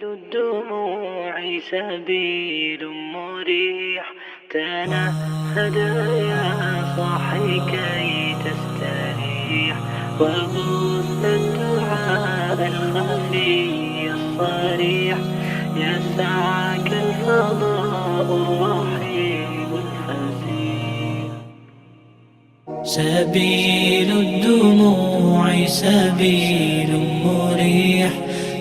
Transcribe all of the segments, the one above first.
الدموع سبيل مريح، تنهد يا صاحي كي تستريح، وبث الدعاء الخفي الصريح، يسعك الفضاء الرحيم الفسيح. سبيل الدموع سبيل مريح،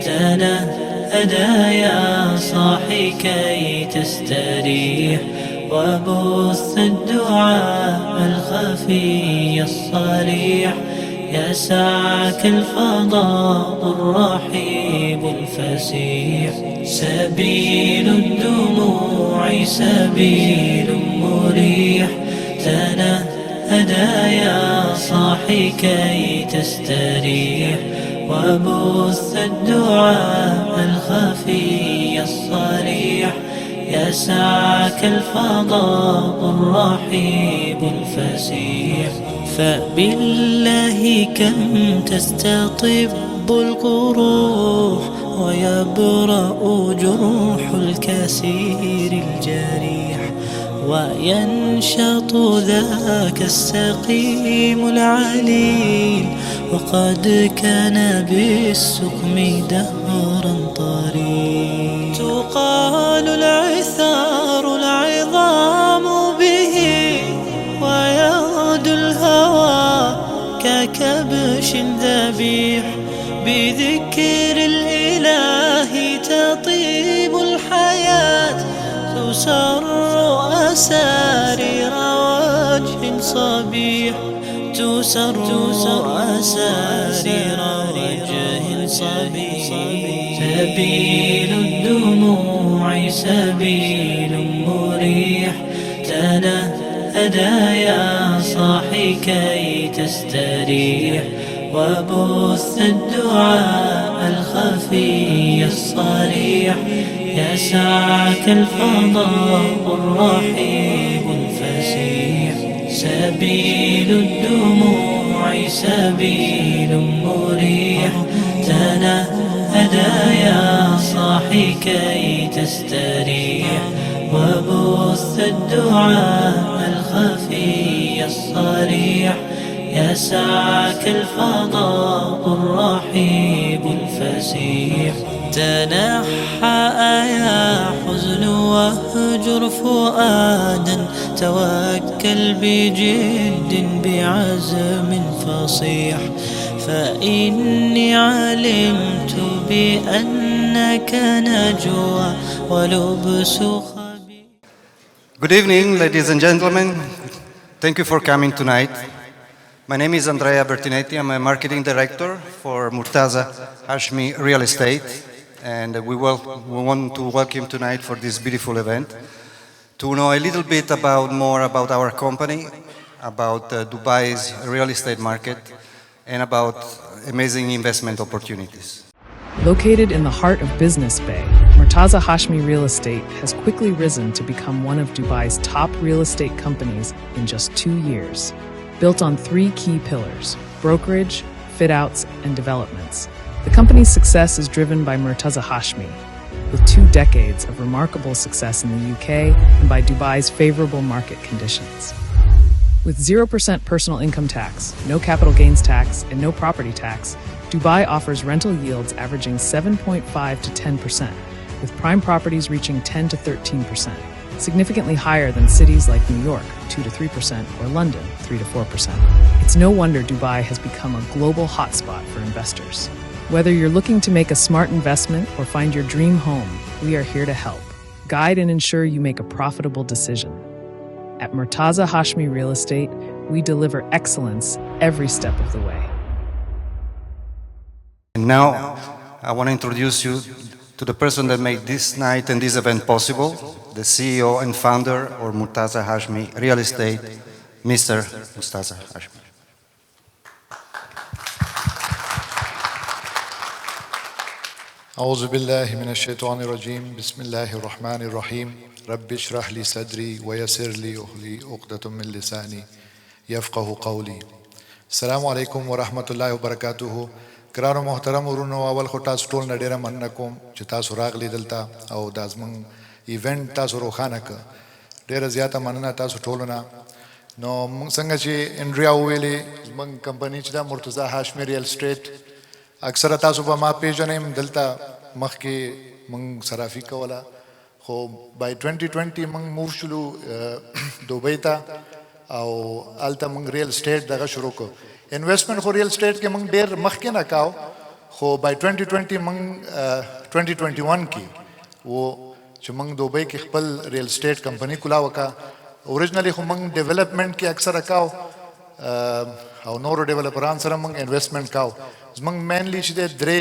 تنهدى يا صاحي كي تستريح، وبث الدعاء الخفي الصريح، يسعك الفضاء الرحيب الفسيح. سبيل الدموع سبيل مريح، تنهدى يا صاحي كي تستريح، وبث الدعاء الخفي الصريح، يسعك الفضاء الرحيب الفسيح. فبالله كم تستطب القروح، ويبرأ جروح الكسير الجريح، وينشط ذاك السقيم العليل، وقد كان بالسقم دهرا طريل. تقال العثار العظام به، ويغدو الهوى ككبش ذبيح، بذكر الإله تطيب الحياة، تسر أسارير وجه صبيح، تسر أسارير وجه صبيح. سبيل الدموع سبيل مريح، تنهدى يا صاحي كي تستريح، وبث الدعاء الخفي الصريح، يسعك الفضاء الرحيب الفسيح. سبيل الدموع سبيل مريح، تنهدى يا صاحي كي تستريح، وبث الدعاء الخفي الصريح، يسعك الفضاء الرحيب الفسيح. تنحى يا حزن واهجر فؤادا، توكل بجد بعزم فصيح، فإني علمت بأنك نجوى ولبس خبيث. Good evening, ladies and gentlemen. Thank you for coming tonight. My name is Andrea Bertinetti. I'm a marketing director for Murtaza Hashmi Real Estate, and we want to welcome tonight for this beautiful event to know a little bit more about our company, about Dubai's real estate market, and about amazing investment opportunities. Located in the heart of Business Bay, Murtaza Hashmi Real Estate has quickly risen to become one of Dubai's top real estate companies in just 2 years. Built on 3 key pillars: brokerage, fit-outs, and developments, the company's success is driven by Murtaza Hashmi, with 2 decades of remarkable success in the UK and by Dubai's favorable market conditions. With 0% personal income tax, no capital gains tax, and no property tax, Dubai offers rental yields averaging 7.5 to 10%, with prime properties reaching 10 to 13%, significantly higher than cities like New York, 2 to 3%, or London, 3 to 4%. It's no wonder Dubai has become a global hotspot for investors. Whether you're looking to make a smart investment or find your dream home, we are here to help, guide, and ensure you make a profitable decision. At Murtaza Hashmi Real Estate, we deliver excellence every step of the way. And now, I want to introduce you to the person that made this night and this event possible, the CEO and founder of Murtaza Hashmi Real Estate, Mr. Murtaza Hashmi. أعوذ بالله من الشيطان الرجيم. بسم الله الرحمن الرحيم. رب اشرح لي صدري ويسر لي أمري عقدة من لساني يفقه قولي. السلام عليكم ورحمة الله وبركاته. ګرانو محترم ورونو، اول خو تاسو ټول نه ډېره مننه کوم چې تاسو راغلي دلته او دا زموږ ایونټ تاسو روښانه کړ. ډېره زیاته مننه تاسو ټولو نه. نو موږ څنګه چې انډریا وویلې، زموږ کمپني چې دا مرتضی هاشمي ریل اسټیټ، اکثره تاسو به ما پیژنئ، دلته مخکې موږ صرافي کوله، خو بای 2020 موږ موو شولو دوبۍ ته او هلته موږ ریل اسټیټ دغه شروع کړو. انویسټمنټ خو ریل اسټیټ کې موږ ډېر مخکې نه کاو، خو بای 2020 موږ 2021 کې و چې موږ دوبۍ کې خپل ریل اسټیټ کمپني کولا وکړه. اوریجنلی خو موږ ډیولپمنټ کې اکثره کاو او نورو ډیولپرانو سره موږ انویسټمنټ کاو. زموږ مینلی چې دی درې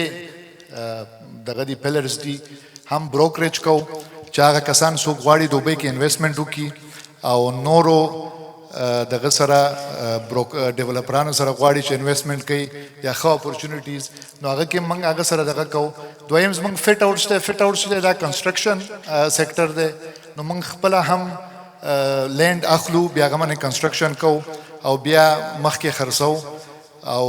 دغه دی پلرز دي. هم بروکریج کوو چې هغه کسان څوک غواړي دوبۍ کې انویسټمنټ وکړي، او نورو دغه سره ډیولپرانو سره غواړي چې انویسټمنټ کوي یا ښه اپورچونیټیز، نو هغه کې موږ هغه سره دغه کوو. دویم زموږ فټ آؤټس دی. فټ آؤټس دی دا کنسټرکشن سیکټر دی، نو موږ خپله هم لینډ اخلو، بیا هغه باندې کنسټرکشن کوو او بیا مخکې خرڅو، او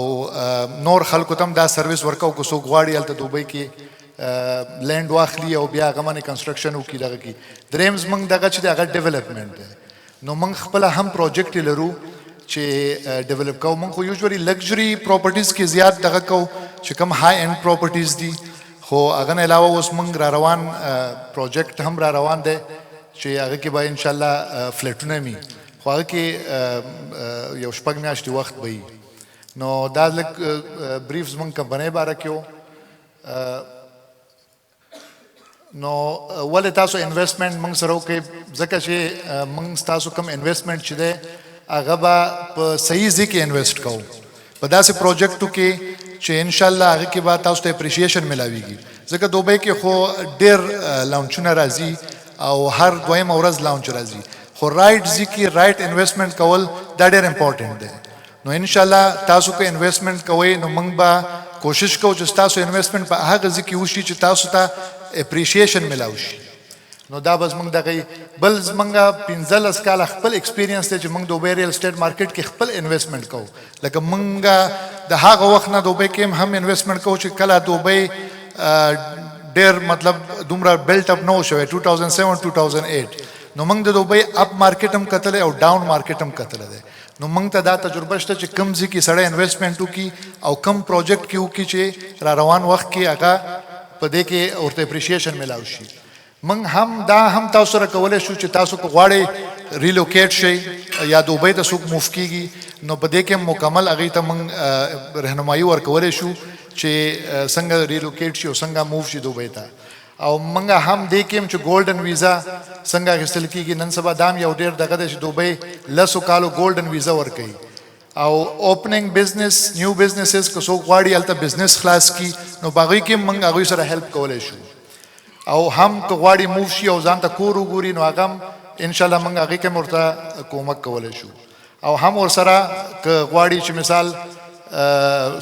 نور خلکو ته هم دا سروس ورکوو که څوک غواړي هلته دوبۍ کې لینډ واخلي او بیا هغه باندې کنسټرکشن وکړي دغه کې. دریم زموږ دغه چې دی هغه ډیولپمنټ دی. نو موږ خپله هم پروجیکټ لرو چې ډیولپ کوو. موږ خو یوزولي لګژري پراپرټیز کې زیات دغه کوو چې کوم های اینډ پراپرټیز دي، خو هغه نه علاوه اوس موږ را روان پروجیکټ هم را روان دی چې هغه کې به انشاءالله فلیټونه وي، خو هغه کې یو 6 میاشتې وخت به وي. نو دا لږ بریف زموږ کمپنۍ باره کې و. نو ولې تاسو انویسټمنټ موږ سره وکړئ؟ ځکه چې موږ ستاسو کوم انویسټمنټ چې دی هغه به په صحیح ځای کې انویسټ کوو، په داسې پروجیکټو کې چې انشاءالله هغه کې به تاسو ته اپریشیشن ملاویږي. ځکه دوبۍ کې خو ډېر لانچونه راځي او هر دویمه ورځ لانچ راځي، خو رایټ ځای کې رایټ انویسټمنټ کول دا ډېر امپورټنټ دی. نو انشاءالله تاسو که انویسټمنټ کوئ نو موږ به کوشش کوو چې تاسو انویسټمنټ په هغه ځای کې وشي چې تاسو ته اپریشیشن ملاو شي. نو دا به زموږ دغه بل زموږ 15 کاله خپل ایکسپیرینس دی چې موږ دوبۍ ریل اسټیټ مارکیټ کې خپل انویسټمنټ کوو. لکه موږ د هغه وخت نه دوبۍ کې هم انویسټمنټ کوو چې کله دوبۍ ډېر مطلب دومره بیلټ اپ نه و شوی 2007 2008. نو موږ د دوبۍ اپ مارکیټ هم کتلی او ډاون مارکیټ هم کتلی دی. نو موږ ته دا تجربه شته چې کوم ځای کې سړی انویسټمنټ وکړي او کوم پروجیکټ کې وکړي چې را روان وخت کې هغه په دې کې ورته اپریشیشن ملاو شي. موږ هم دا هم تاسو سره کولی شو چې تاسو که غواړئ ریلوکیټ شئ یا دوبۍ ته څوک موف کېږي، نو په دې کې مکمل هغوی ته موږ رهنمایي ورکولی شو چې څنګه ریلوکیټ شي او څنګه موف شي دوبۍ ته. او موږ هم دې کې هم چې ګولډن ویزا څنګه اخیستل کېږي. نن سبا دا هم یو ډېر دغه دی چې دوبۍ 10 کالو ګولډن ویزا ورکوي. او اوپننګ بزنس نیو بزنسز که څوک غواړي هلته بزنس خلاص کړي نو په هغوی کې موږ هغوی سره هیلپ کولی شو. او هم که غواړي موف شي او ځان ته کور وګوري نو هغه هم انشاءالله موږ هغوی کې هم ورته کومک کولی شو. او هم ورسره که غواړي چې مثال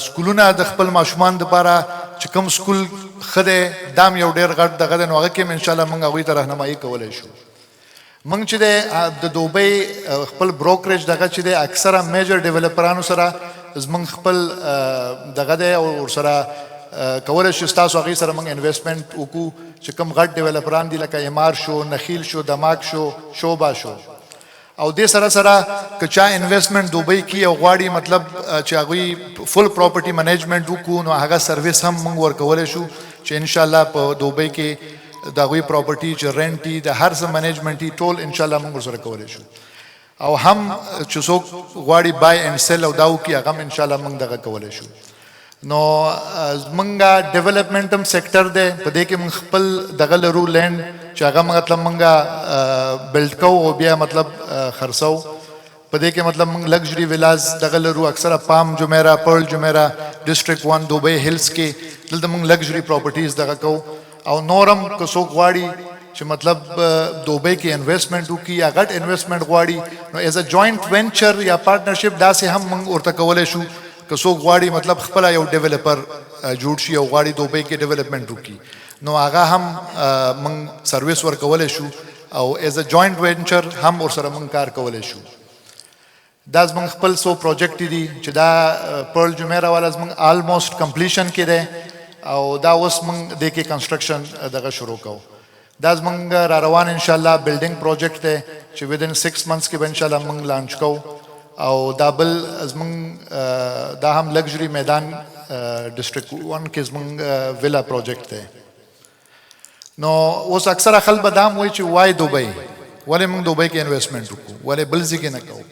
سکولونه د خپل ماشومان دپاره چې کوم سکول ښه دی دا هم یو ډېر غټ دغه دی، نو هغه کې هم انشاءالله موږ هغوی ته رهنمایي کولی شو. موږ چې دی د دوبۍ خپل بروکریج دغه چې دی اکثره میجر ډیولپرانو سره زموږ خپل دغه دی او ورسره کولی شو ستاسو هغوی سره موږ انویسټمنټ وکړو چې کوم غټ ډیولپران دي لکه امار شو، نخیل شو، دماغ شو، شوبا شو. او دې سره سره که چا انویسټمنټ دوبۍ کې او غواړي مطلب چې هغوی فل پراپرټي منیجمنټ وکړو نو هغه سروس هم موږ ورکولی شو چې انشاءالله په دوبۍ کې د هغوی پراپرټي چې رینټ دي د هر څه منیجمنټ دي ټول انشاءالله موږ ورسره کولی شو. او هم چې څوک غواړي بای اینډ سیل او دا وکړي هغه هم انشاءالله موږ دغه کولی شو. نو زموږ ډیولپمنټ هم سیکټر دی، په دې کې موږ خپل دغه لرو لینډ چې هغه مطلب موږ بلډ کوو او بیا مطلب خرڅو. په دې کې مطلب موږ لګژري ویلاز دغه لرو، اکثره پام جمیرا، پرل جمیرا، ډسټرکټ 1 دوبۍ هلز کې دلته موږ لګژري پراپرټیز دغه کوو. او نورم که څوک غواړي چې مطلب دوبۍ کې انویسټمنټ وکړي یا غټ انویسټمنټ غواړي نو ایز ا جوائنٹ وینچر یا پارټنرشپ داسې هم موږ ورته کولی شو. که څوک غواړي مطلب خپله یو ډیولپر جوړ شي او غواړي دوبۍ کې ډیولپمنټ وکړي نو هغه هم موږ سروس ورکولی شو او ایز ا جوائنٹ وینچر هم ورسره موږ کار کولی شو. دا زمونږ خپل څو پروجیکټ دي چې دا پرل جمیرا والا زمونږ آلموسټ کمپلیشن کې دی او دا اوس موږ د کې کنسټرکشن دغه شروع کوو. دا زمونږ را روان ان شاء الله بلډینګ پروجیکټ دی چې ودین 6 months کې به ان شاء الله موږ لانچ کوو. او دا بل زمونږ دا هم لگژري میدان ډسټریکټ 1 کې زمونږ ویلا پروجیکټ دی. نو اوس اکثره خلک به دا وایي چې وای دوبۍ، ولې موږ دوبۍ کې انویسټمنټ وکړو، ولې بل ځای کې نه کوو؟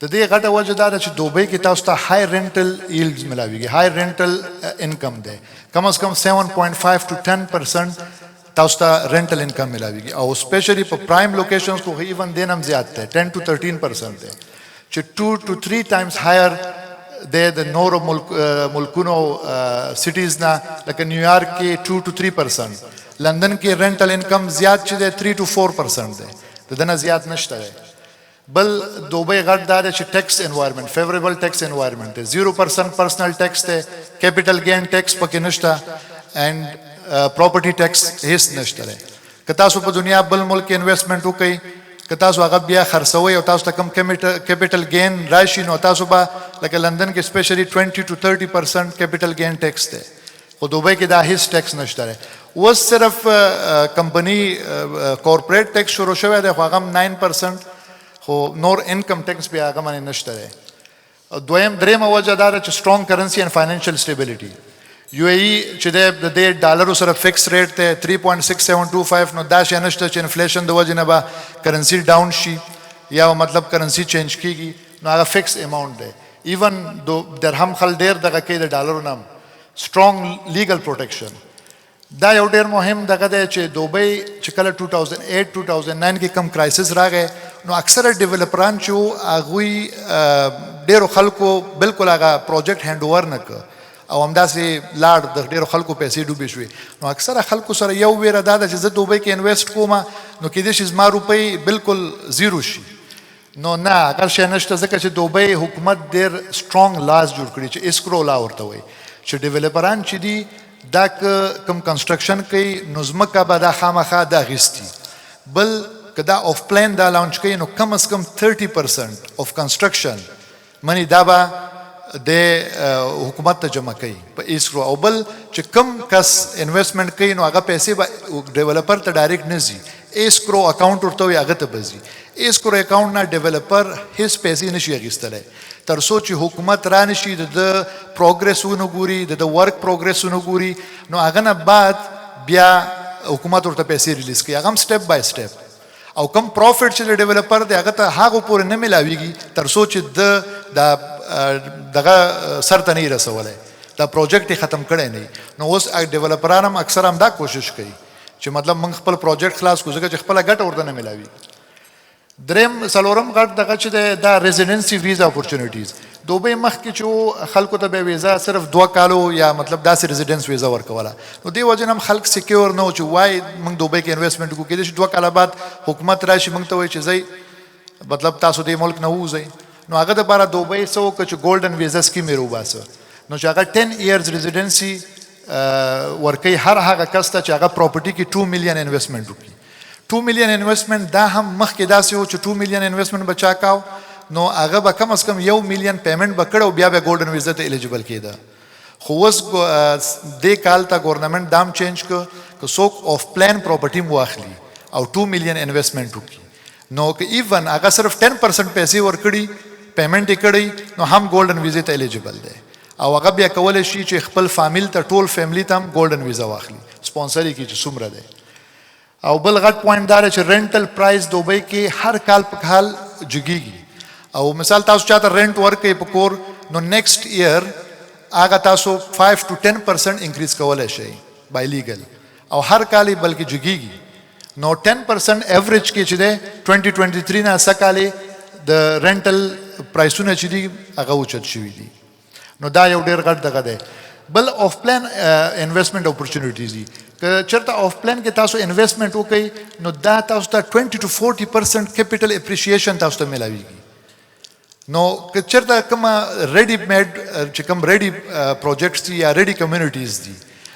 د دې غټه وجه دا ده چې دوبۍ کې تاسو ته های رینټل ییلډز ملاویږي، های رینټل انکم دی، کم از کم 7.5 to 10% تاسو ته رینټل انکم ملاویږي. او سپیشلی په پرایم لوکیشنز کو ایون دین هم زیات دی، 10 to 13% دی، چې 2 to 3 times higher دی د نورو ملکونو سټیز نه. لکه نیویارک کې 2 to 3%، لندن کې رینټل انکم زیات چې دی 3 to 4% دی، د دنه زیات نشته دی. بل دوبۍ غټ دا دی چې ټیکس انوایرمنٹ، فیوریبل ټیکس انوایرمنٹ دی، 0% پرسنل ټیکس دی، کیپیټل گین ټیکس پکې نشته، اینڈ پراپرټي ټیکس هیڅ نشته دی. که تاسو په دنیا بل ملک انویسټمنټ وکړئ، که تاسو هغه بیا خرڅوئ او تاسو ته کم کیپیټل گین راشي، نو تاسو به لکه لندن کې سپیشلی 20 to 30% کیپیټل گین ټیکس دی، خو دوبۍ کې دا هیڅ ټیکس نشته دی. اوس صرف کمپنی کورپوریټ ټیکس شروع شوی دی، خو هغه 9%، خو نور انکم ټیکس بیا هغه باندې نشته دی. دریمه وجه دا ده چې سټرونګ کرنسی اینڈ فاینانشل سټیبلیټي. یو ای چې د دې ډالرو سره فکس ریټ دی 3.6725، نو دا شی نشته چې انفلیشن د وجې نه به کرنسی ډاون شي یا مطلب کرنسی چینج کیږي، نو هغه فکس اماونټ دی. ایون درهم خل ډیر دغه کې د ډالرو نام سټرونګ لیګل پروټیکشن. دا یو ډیر مهم دغه دی چې دوبۍ چې کله 2008-2009 کې کم کرایسس راغی، نو اکثره ډیولپران چې هغوی ډیرو خلکو بالکل هغه پروجیکټ هینډ اوور نه کړ او همداسې لاړ، د ډیرو خلکو پیسې ډوبې شوې. نو اکثره خلکو سره یو ویره دا ده چې زه دوبۍ کې انویسټ کوم، نو کېدای شي زما روپۍ بالکل زیرو شي. نو نه، هغه شی نشته، ځکه چې دوبۍ حکومت ډیر سټرونګ لاز جوړ کړي چې اسکرو لا ورته وایي، چې ډیولپران چې دي دا کم کنسټرکشن کوي نو ځمکه به دا خامخا دا اخیستي. بل که دا آف پلان دا لانچ کوي، نو کم از کم 30% آف کنسټرکشن منی دا به د حکومت ته جمع کوي په اسکرو. او بل چې کم کس انویسټمنټ کوي، نو هغه پیسې به ډیولپر ته ډایرکټ نه ځي، اسکرو اکاونټ ورته وي هغه ته به ځي. اسکرو اکاونټ نه ډیولپر هیڅ پیسې نشي اخیستلی تر څو چې حکومت را نشي د پروګرس ونه ګوري، د ورک پروګرس ونه ګوري، نو هغه نه بعد بیا حکومت ورته پیسې ریلیز کوي، هغه هم سټیپ بای سټیپ. او کم پروفیټ چې د ډیولپر دی هغه ته هغه پورې نه ملاویږي تر څو چې دغه سر ته نه رسولی، دا پروجیکټ یې ختم کړی نه. نو اوس ډیولپران هم اکثر هم دا کوشش کوي چې مطلب موږ خپل پروجیکټ خلاص کړو، ځکه چې خپله ګټه ورته نه ملاویږي. څلورم غټ دغه چې دی دا ریزیډنسي ویزا اپورچونیټیز. دوبۍ مخکې چې خلکو ته به ویزا صرف 2 کالو یا مطلب داسې ریزیډنس ویزا ورکوله، نو دې وجې نه هم خلک سیکیور نه و چې وای موږ دوبۍ کې انویسټمنټ وکړو، کېدای شي 2 کاله بعد حکومت راشي موږ ته وایي چې ځئ مطلب تاسو دې ملک نه ووځئ. نو هغه دپاره دوبۍ څه وکړه چې ګولډن ویزا سکیم یې راوباسه، نو چې هغه 10 years ریزیډنسي ورکوي هر هغه کس ته چې هغه پراپرټي کې 2 million انویسټمنټ وکړي. 2 million انویسټمنټ دا هم مخکې داسې و چې 2 million انویسټمنټ به چا کاو، نو هغه به کم از کم 1 million پیمنټ به کړی او بیا به ګولډن ویزا ته ایلیجبل کېده. خو اوس دې کال ته ګورنمنټ دام چینج کړ که څوک آف پلان پراپرټي م واخلي او 2 million انویسټمنټ وکړي، نو که ایون هغه صرف 10% پیسې ورکړي، پیمنټ یې کړی، نو هم ګولډن ویزا ته ایلیجبل دی. او هغه بیا کولی شي چې خپل فامیل ته ټول فیملی ته هم ګولډن ویزا واخلي، سپانسر یې کړي چې څومره دی. او بل غټ پوینټ دا دی چې رینټل پرایس دوبۍ کې هر کال په کال جګیږي. او مثال تاسو چاته رینټ ورکوئ په کور، نو نیکسټ ایئر هغه تاسو 5 to 10% انکریز کولی شئ بای لیګل، او هر کال یې بلکې جګیږي. نو 10% ایوریج کې چې دی 2023 نه څه کال د رینټل پرایسونه چې دي هغه اوچت شوي دي. نو دا یو ډېر غټ دغه دی. بل آف پلان انویسټمنټ اپورچونیټیز دي. که چېرته آف پلان کې تاسو انویسټمنټ وکړئ، نو دا تاسو ته 20 to 40% کیپیټل اپریشیشن تاسو ته ملاویږي. نو که چېرته کومه ریډي میډ چې کوم ریډي پروجیکټس دي یا ریډي کمیونټیز دي،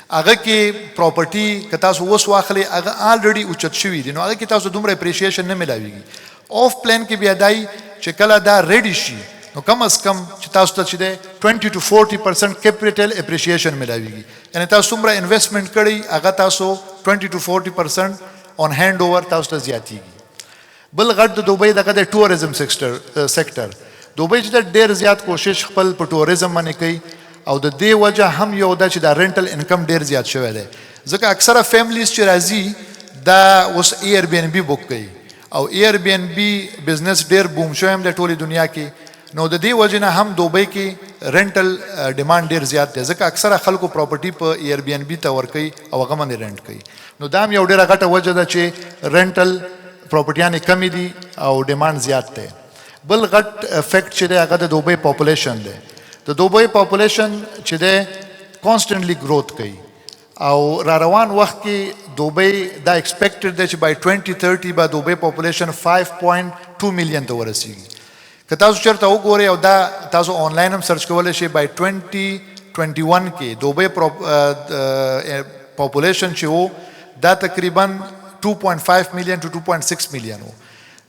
هغه کې پراپرټي که تاسو اوس واخلئ هغه آلریډي اوچت شوي دي، نو هغه کې تاسو دومره اپریشیشن نه ملاویږي. آف پلان کې بیا دای چې کله دا ریډي شي نو کم از کم چې تاسو ته چې ده 20 to 40% کیپټل اپریشیشن ملاويږي یعنی تاسو څومره انویسټمنٹ کړی هغه تاسو 20 to 40% on hand over تاسو ته زیاتیږي بل غټ د دوبۍ دغه د ټوریزم سېکټر دوبۍ چې ډېر زیات کوشش خپل په ټوریزم باندې کوي او د دې وجه هم یو دا چې دا رینټل انکم ډېر زیات شوی دی ځکه اکثره فیملیز چې راځي دا اوس ایر بی ان بی بک کوي او ایر بی ان بی بزنس ډېر بوم شوی هم د ټولې دنیا کې نو د دې وجه نه هم دوبۍ کې رینټل ډیمانډ ډېر زیات دی ځکه اکثره خلکو پراپرټي په ایر بی ان بی ته ورکوي او هغه باندې رینټ کوي نو دا هم یو ډېره غټه وجه ده چې رینټل پراپرټیانې کمې دي او ډیمانډ زیات دی بل غټ افیکټ چې دی هغه د دوبۍ پاپولیشن دی د دوبۍ پاپولیشن چې دی کانسټنټلی گروث کوي او را روان وخت کې دوبۍ دا ایکسپیکټډ دی چې بای 2030 به دوبۍ پاپولیشن 5.2 میلیون ته ورسیږي که تاسو چېرته وګورئ او دا تاسو آنلاین هم سرچ کولی شئ بای 2021 کې دوبۍ پاپولیشن چې و دا تقریبا 2.5 میلیون to 2.6 میلیون و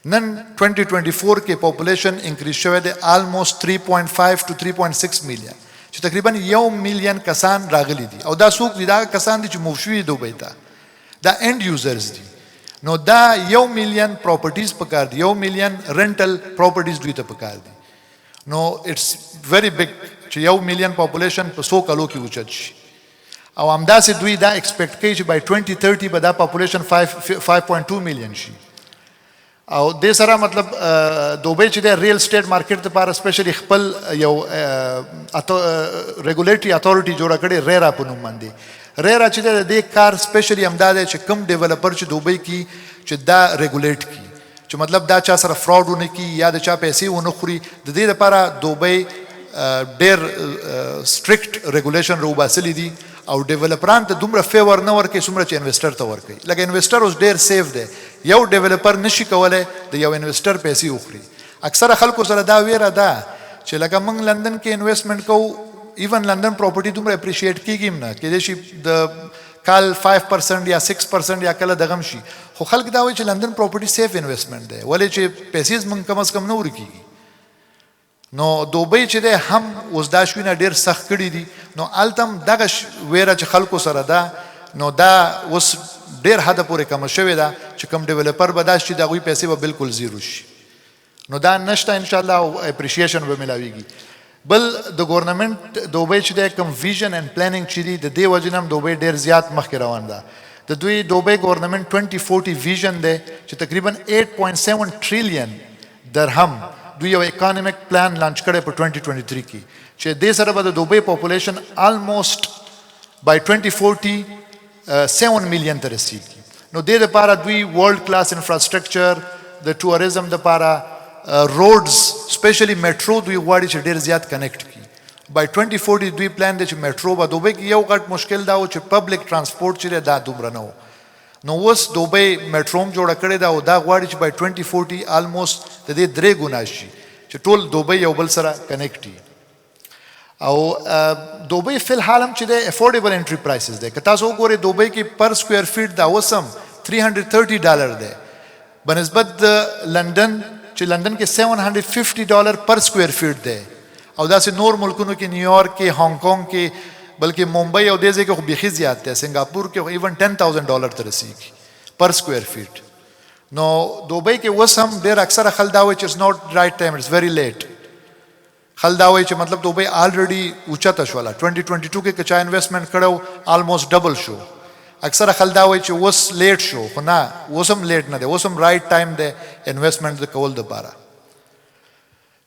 نن 2024 کې پاپولیشن انکریز شوی دی almost 3.5 to 3.6 میلیون چې تقریبا 1 میلیون کسان راغلي دي او دا څوک دي دا کسان دي چې موو شوي دوبۍ ته دا اینڈ یوزرز دي نو دا 1 میلیون پراپرټیز پکار دي 1 میلیون رینټل پراپرټیز دوی ته پکار دي نو اټس ویری بیگ چې 1 میلیون پاپولیشن په 100 کالو کې اوچت شي او همداسې دوی دا ایکسپیکټ کوي چې بای 2030 به دا پاپولیشن 5.2 میلیون شي او دې سره مطلب دوبۍ چې د ریل اسټیټ مارکیټ لپاره سپیشلی خپل یو ریګولیټری اتھارټي جوړه کړې ریرا په نوم باندې ریرا چې د دې کار سپیشلی همدا دی چې کم ډیولپر چې دوبۍ کې چې دا ریګولیټ کی چې مطلب دا چا سره فراډ ونه کی یا د چا پیسې ونه خوري د دې لپاره دوبۍ ډېر سټریکټ ریګولیشن روباسلی دي او ډیولپران ته دومره فیور نه ورکوي څومره چې انویسټر ته ورکوي لکه انویسټر اوس ډېر سیف دی یو ډیولپر نشي کولی د یو انویسټر پیسې وخوري اکثره خلکو سره دا ویره ده چې لکه موږ لندن کې انویسټمنټ کوو ایون لندن پراپرټي دومره اپریشیټ کیږي هم نه کېدای شي د کال 5% یا 6% یا کله دغم شي خو خلک دا وایي چې لندن پراپرټي سیف انویسټمنټ دی ولې چې پیسې موږ کم از کم نه ورکېږي نو دوبۍ چې دی هم اوس دا شوینه ډېر سخت کړي دي نو هلته هم دغه ویره چې خلکو سره ده نو دا اوس ډېر حده پورې کمه شوې ده چې کوم ډیولپر به دا شي د هغوی پیسې به بالکل زیرو شي نو دا نشته انشاءالله او اپریشیشن به میلاویږي بل د ګورنمنټ دوبۍ چې دی کوم ویژن اینډ پلانینګ چې دي د دې وجې نه هم دوبۍ ډېر زیات مخکې روان ده د دوی دوبۍ ګورنمنټ 2040 ویژن دی چې تقریبا 8.7 ټریلیون درهم دوی یو اکانومیک پلان لانچ کړی په 2023 کې چې دې سره به د دوبۍ پاپولیشن آلموسټ بای 2040 7 میلیون ته رسیږي نو دې لپاره دوی ورلډ کلاس انفراسټرکچر د ټوریزم لپاره روډز سپیشلی میټرو دوی غواړي چې ډېر زیات کنیکټ کړي بای 2040 دوی پلان دی چې میټرو به دوبۍ کې یو غټ مشکل دا و چې پبلک ترانسپورټ چې دا دومره نه و نو اوس دوبۍ میټروم جوړه کړې ده او دا غواړي چې بای 2040 آلموسټ د دې 3 ګنا شي چې ټول دوبۍ یو بل سره کنیکټ وي او دوبۍ فی الحال هم چې د افورډیبل انټری پرایسز دی که تاسو وګورئ دوبۍ کې پر سکویر فیټ دا اوس هم $330 دی بنسبت د لندن چې لندن کې $750 پر سکویر فیټ دی او داسې نور ملکونو کې نیویارک کې هانګ کانګ کې بلکې ممبئی او دې ځای کې خو بیخي زیات دی سنګاپور کې خو ایون $10,000 ته رسیږي پر سکویر فیټ نو دوبۍ کې اوس هم ډېر اکثره خلک دا وایي چې اټس ناٹ رایټ ټایم اټس ویری لیټ خلک دا وایي چې مطلب دوبۍ آلریډي اوچته شوله 2022 کې که چا انویسټمنټ کړی آلموسټ ډبل شو اکثره خلک دا وایي چې اوس لیټ شو خو نه اوس هم لیټ نه دی اوس هم رایټ ټایم دی انویسټمنټ د کول دپاره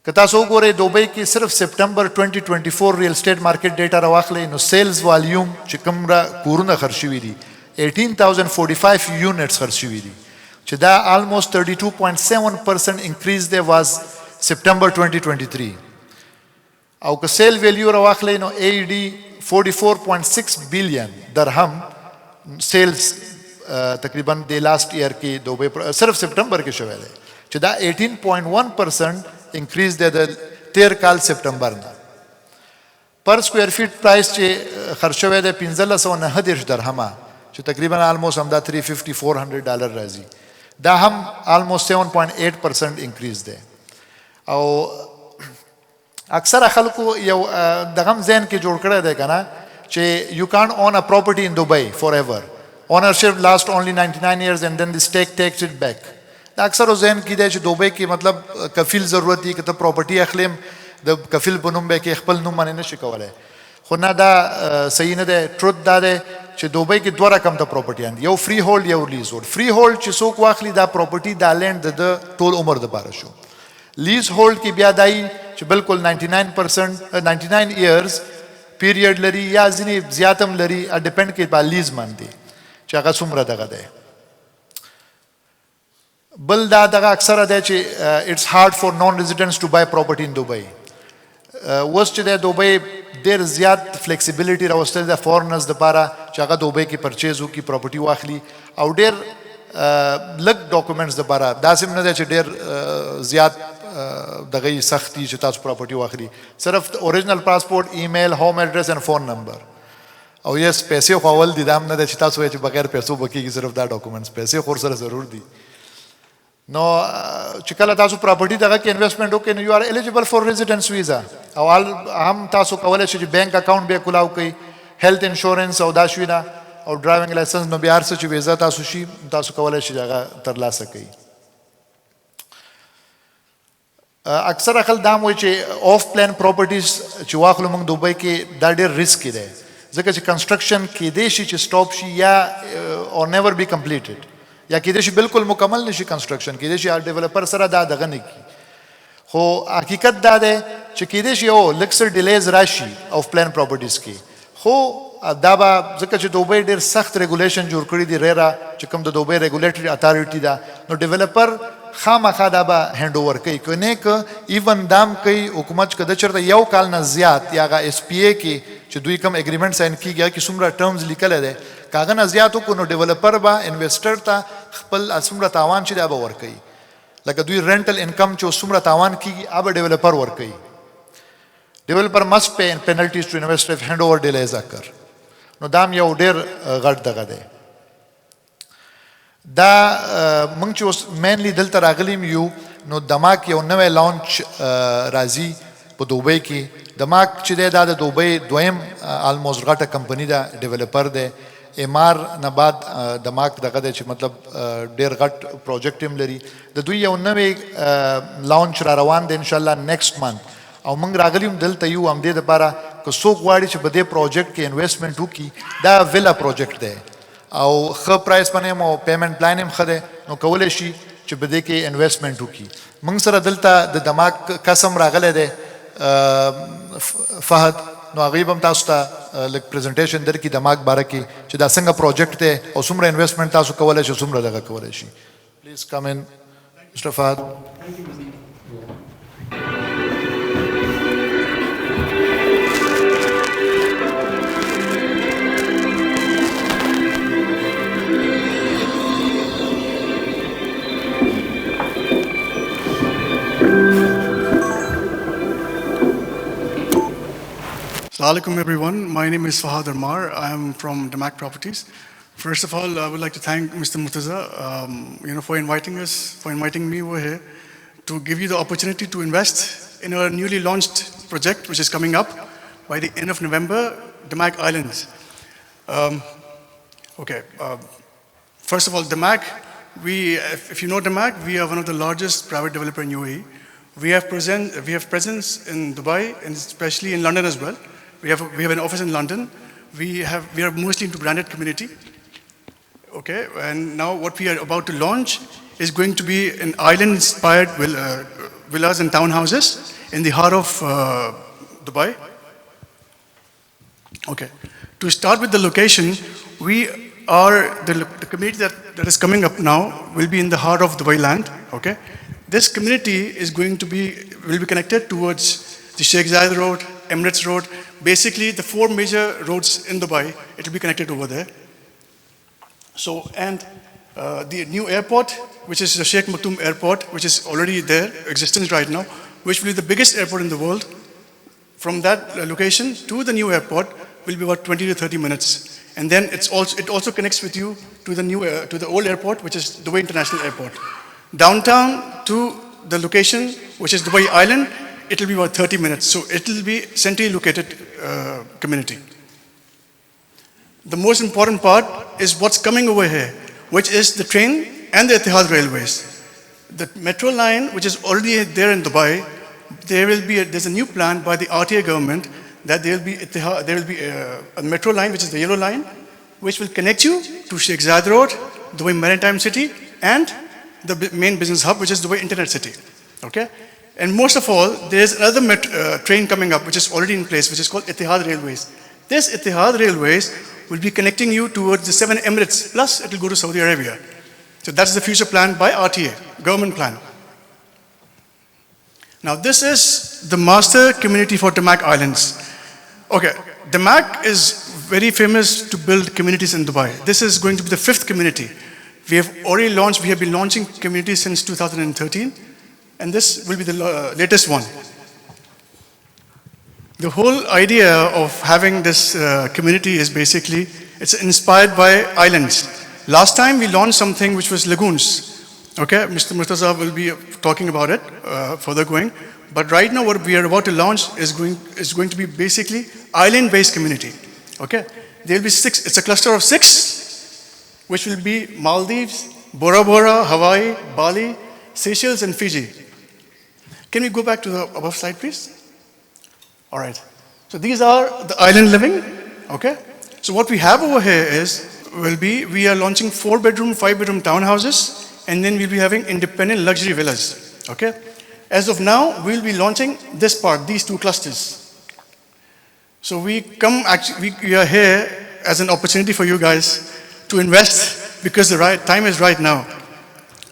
که تاسو وګورئ دوبۍ کې صرف سپټمبر 2024 ریل اسټیټ مارکیټ ډیټا راواخلئ نو سیلز والیوم چې کومره کورونه خرڅ شوي دي 18,045 یونټس خرڅ شوي دي چې دا آلموسټ 32.7% انکریز دی واز سپټمبر 2023 او که سیل ویلیو راواخلئ نو AED 44.6 بلین درهم سیلز تقریبا د لاست ایئر کې دوبۍ صرف سپټمبر کې شوی دی چې دا 18.1% انکریز دی د تیر کال سپټمبر نه پر سکویر فیټ پرایس چې خرڅ شوی دی $1590 درهمه چې تقریبا آلموسټ همدا $350-400 راځي دا هم almost 7.8% increase دی. او اکثر خلکو یو دغم ذهن کې جوړ کړی دی کنه چې you can't own a property in Dubai forever. Ownership lasts only 99 years and then the state takes it back. دا اکثر ذهن کې دی چې دوبۍ کې مطلب کفیل ضرورت دی، که ته پراپرټي اخلیم د کفیل په نوم به کې خپل نوم باندې نشي کولی. خو نه دا صحیح نه دی. ټروت دا دی چې دوبۍ کې دوه رقم ته پراپرټیان دي، یو فری هولډ یو لیز هولډ. فری هولډ چې څوک واخلي دا پراپرټي دا لینډ د ټول عمر دپاره شو. لیز هولډ کې بیا دای چې بالکل 99 ایئرز پیریډ لري یا ځینې زیات هم لري، ډیپینډ کوي په لیز باندې چې هغه څومره دغه دی. بل دا دغه اکثره دی چې اټس هارډ فور نان ریزیډنټس ټو بای پراپرټي ان دوبۍ. اوس چې دی دوبۍ ډېر زیات فلیکسیبیلیټي راوستلې ده فورنرز دپاره چې هغه دوبۍ کې پرچیز وکړي، پراپرټي واخلي، او ډېر لږ ډاکومنټس دپاره. داسې هم نه دی چې ډېر زیات دغه سختی چې تاسو پراپرټي واخلي. صرف اوریجنل پاسپورټ، ایمیل، ہوم ایڈریس اینڈ فون نمبر. او یس پیسې خو اول دي، دا هم نه دی چې تاسو وایئ چې بغیر پیسو به کېږي، صرف دا ډاکومنټس پیسې خو ورسره ضرور دي. نو چې کله تاسو پراپرټي دغه کې انویسټمنټ وکړئ نو یو آر ایلیجیبل فور ریزیډنس ویزا، او هم تاسو کولی شئ چې بینک اکاؤنٹ به کلاو کړئ، هیلث انشورنس او دا شوي نه، او ډرایوینګ لایسنس. نو بیا هر څه چې ویزا تاسو شي تاسو کولی شئ چې هغه ترلاسه کړئ. اکثر خلک دا هم وایي چې آف پلان پراپرټیز چې واخلو موږ دوبۍ کې دا ډېر ریسکي دی، ځکه چې کنسټرکشن کیدای شي چې سټاپ شي یا اور نیور بی کمپلیټډ، یا کیدای شي بالکل مکمل نشي کنسټرکشن، کیدای شي ډیولپر سره دا دغه نه کړي. خو حقیقت دا دی چې کیدای شي لږ څه ډیلیز راشي آف پلان پراپرټیز کې، خو دا به ځکه چې دوبۍ ډېر سخت ریګولیشن جوړ کړي دي، ریرا چې کوم د دوبۍ ریګولیټري اتھارټي ده، نو ډیولپر خامخا دا به هینډ اوور کوي. که نه که ایون دام کوي حکومت که د چېرته یو کال نه زیات یا هغه ایس پی اے کې چې دوی کوم اګریمنټ ساین کېږي هغه کې څومره ټرمز لیکلی دی، که هغه نه زیات وکړو نو ډیولپر به انویسټر ته خپل څومره تاوان چې دی هغه به ورکوي. لکه دوی رینټل انکم چې اوس څومره تاوان کېږي هغه به ډیولپر ورکوي. ډیولپر must pay penalties to investor if handover delays occur. نو دا هم یو ډېر غټ دغه دی. دا موږ چې اوس مینلی دلته راغلي یو، نو دماغ یو نوی لانچ راځي په دوبۍ کې. دماغ چې دی دا د دوبۍ دویم آلموسټ غټه کمپنی ده، ډیولپر دی. ایم آر نه بعد دماغ دغه دی چې مطلب ډېر غټ پروجیکټ هم لري. د دوی یو نوی لانچ را روان دی انشاءالله نیکسټ منث، او موږ راغلي هم دلته یو همدې دپاره که څوک غواړي چې په دې پروجیکټ کې انویسټمنټ وکړي. دا ویلا پروجیکټ دی او ښه پرایس باندې هم او پیمنټ پلان هم ښه دی، نو کولی شي چې په دې کې انویسټمنټ وکړي. موږ سره دلته د دماغ قسم راغلی دی فهد، نو هغوی به هم تاسو ته لږ پریزنټیشن درکړي دماغ باره کې چې دا څنګه پروجیکټ دی او څومره انویسټمنټ تاسو کولی شئ، څومره دغه کولی شي. پلیز کم ان مسټر فهد. Assalamu alaikum everyone. My name is Fahad Armar. I am from Damac Properties. First of all, I would like to thank Mr. Murtaza, for inviting us, for inviting me over here to give you the opportunity to invest in a newly launched project which is coming up by the end of November, Damac Islands. First of all, Damac, if you know Damac, we are one of the largest private developer in UAE. We have presence in Dubai and especially in London as well. We have an office in London. We are mostly into branded community. Okay, and now what we are about to launch is going to be an island-inspired villas and townhouses in the heart of Dubai. Okay, to start with the location, the community that is coming up now will be in the heart of Dubai land. Okay, this community will be connected towards the Sheikh Zayed Road, Emirates Road, basically the four major roads in Dubai. It will be connected over there. So, and the new airport, which is the Sheikh Maktoum Airport, which is already there, existence right now, which will be the biggest airport in the world. From that location to the new airport will be about 20 to 30 minutes. And then it also connects with you to the to the old airport, which is Dubai International Airport. Downtown to the location, which is Dubai Island, it will be about 30 minutes. So it will be centrally located community. The most important part is what's coming over here, which is the train and the Etihad Railways. The metro line, which is already there in Dubai, there's a new plan by the RTA government that there will be a metro line, which is the yellow line, which will connect you to Sheikh Zayed Road, Dubai Maritime City, and the main business hub, which is Dubai Internet City. Okay? And most of all, there's another train coming up, which is already in place, which is called Etihad Railways. This Etihad Railways will be connecting you towards the 7 Emirates, plus it will go to Saudi Arabia. So that's the future plan by RTA, government plan. Now this is the master community for Damac Islands. Okay, Damac is very famous to build communities in Dubai. This is going to be the 5th community. We have been launching communities since 2013, and this will be the latest one. The whole idea of having this community is basically, it's inspired by islands. Last time we launched something which was lagoons. Okay, Mr. Murtaza will be talking about it further going. But right now what we are about to launch is going to be basically island-based community. Okay, there will be 6, it's a cluster of 6, which will be Maldives, Bora Bora, Hawaii, Bali, Seychelles, and Fiji. Can we go back to the above slide, please? All right. So these are the island living. Okay. So what we have over here we are launching 4-bedroom, 5-bedroom townhouses, and then we'll be having independent luxury villas. Okay. As of now, we'll be launching this part, these 2 clusters. So we are here as an opportunity for you guys to invest because the time is right now.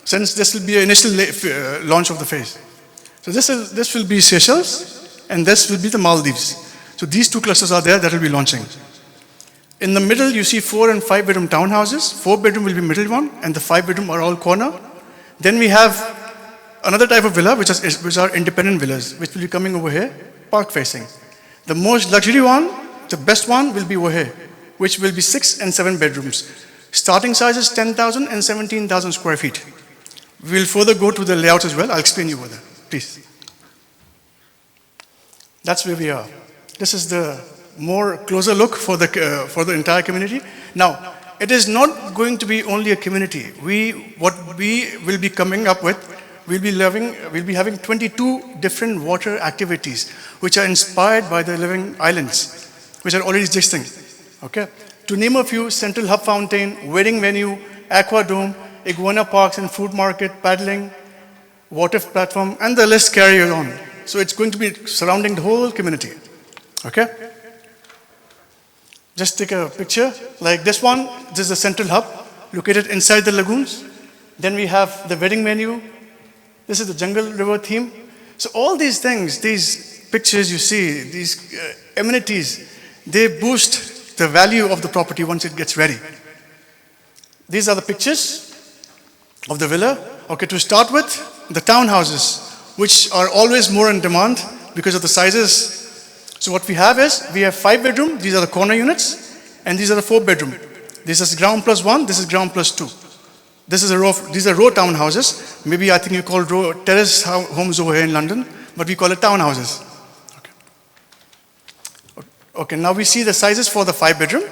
Since this will be an initial launch of the phase. So this will be Seychelles, and this will be the Maldives. So these 2 clusters are there that will be launching. In the middle, you see 4 and 5-bedroom townhouses. 4-bedroom will be middle one, and the 5-bedroom are all corner. Then we have another type of villa, which are independent villas, which will be coming over here, park facing. The most luxury one, the best one, will be over here, which will be 6 and 7 bedrooms. Starting size is 10,000 and 17,000 square feet. We will further go to the layout as well. I'll explain you further, please. That's where we are. This is the more closer look for the entire community. Now, it is not going to be only a community. What we will be coming up with, we'll be having 22 different water activities, which are inspired by the living islands, which are already existing. Okay. To name a few: Central Hub Fountain, wedding venue, Aqua Dome, Iguana Parks and Food Market, paddling, water platform, and the list carries on. So it's going to be surrounding the whole community. Okay. Just take a picture like this one. This is the Central Hub located inside the lagoons. Then we have the wedding venue. This is the jungle river theme. So all these things, these pictures you see, these amenities, they boost the value of the property once it gets ready. These are the pictures of the villa. Okay, to start with, the townhouses, which are always more in demand because of the sizes. So what we have is, we have 5-bedroom, these are the corner units, and these are the 4-bedroom. This is ground plus 1, this is ground plus 2. These are row townhouses. Maybe I think you call row terrace homes over here in London, but we call it townhouses. Okay, now we see the sizes for the 5-bedroom.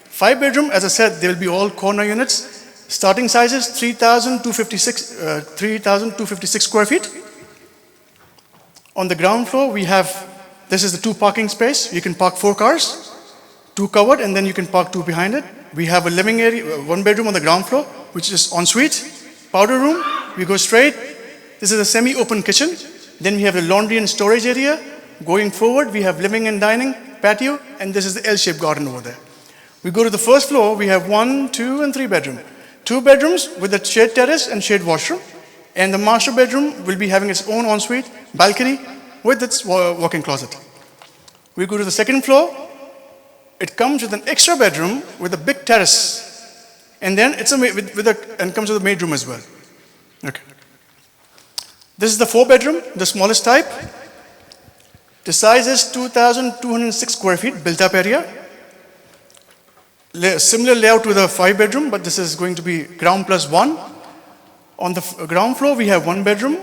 5-bedroom, as I said, they will be all corner units. Starting sizes 3,256 square feet. On the ground floor, we have, this is the 2 parking space. You can park 4 cars, 2 covered, and then you can park 2 behind it. We have a living area, 1 bedroom on the ground floor, which is ensuite. Powder room, we go straight. This is a semi-open kitchen. Then we have the laundry and storage area. Going forward, we have living and dining, patio, and this is the L-shaped garden over there. We go to the first floor, we have 1, 2, and 3 bedroom. 2 bedrooms with a shade terrace and shade washroom. And the master bedroom will be having its own ensuite, balcony, with its walk-in closet. We go to the second floor. It comes with an extra bedroom with a big terrace. And then it's and comes with a maid room as well. Okay. This is the 4-bedroom, the smallest type. The size is 2,206 square feet, built-up area. similar layout to the 5-bedroom, but this is going to be ground plus 1. On the ground floor, we have 1 bedroom